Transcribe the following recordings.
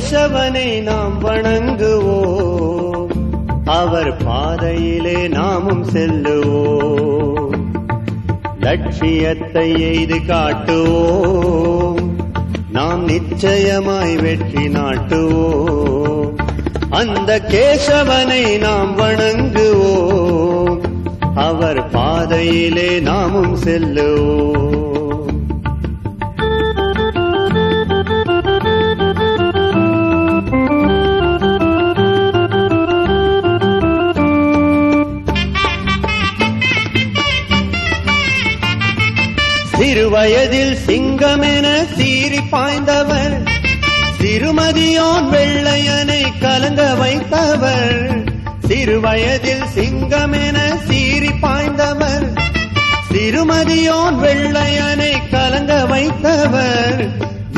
கேசவனை நாம் வணங்குவோம், அவர் பாதையிலே நாமும் செல்லுவோம். லட்சியத்தை எய்து காட்டுவோம், நாம் நிச்சயமாய் வெற்றி நாட்டுவோம். அந்த கேசவனை நாம் வணங்குவோம், அவர் பாதையிலே நாமும் செல்லுவோம். சிறுவயதில் சிங்கமென சீறி பாய்ந்தவர், சிறுமதியோன் வெள்ளையனை கலங்க வைத்தவர். சிறுவயதில் சிங்கமென சீறி பாய்ந்தவர், சிறுமதியோன் வெள்ளையனை கலங்க வைத்தவர்.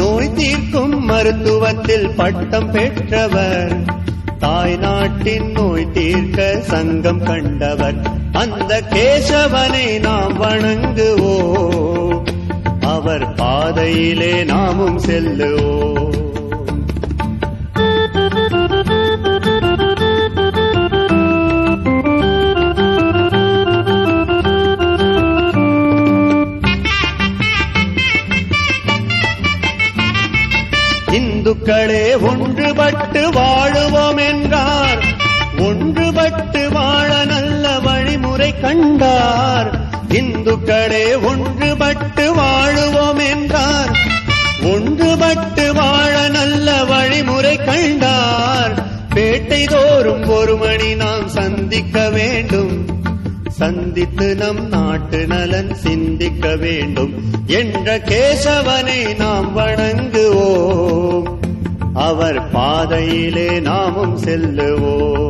நோய் தீர்க்கும் மருத்துவத்தில் பட்டம் பெற்றவர், தாய் நாட்டின் நோய் தீர்க்க சங்கம் கண்டவர். அந்த கேசவனை நாம் வணங்குவோம், அவர் பாதையிலே நாமும் செல்லுவோம். இந்துக்களே ஒன்றுபட்டு வாழுவோம் என்றார், ஒன்றுபட்டு வாழ நல்ல வழிமுறை கண்டார். இந்துக்களே ஒன்றுபட்டு வாழுவோம் என்றார், ஒன்றுபட்டு வாழ நல்ல வழிமுறை கண்டார். பேட்டை தோறும் ஒரு மணி நாம் சந்திக்க வேண்டும், சந்தித்து நம் நாட்டு நலன் சிந்திக்க வேண்டும் என்ற கேசவனை நாம் வணங்குவோம், அவர் பாதையிலே நாமும் செல்லுவோம்.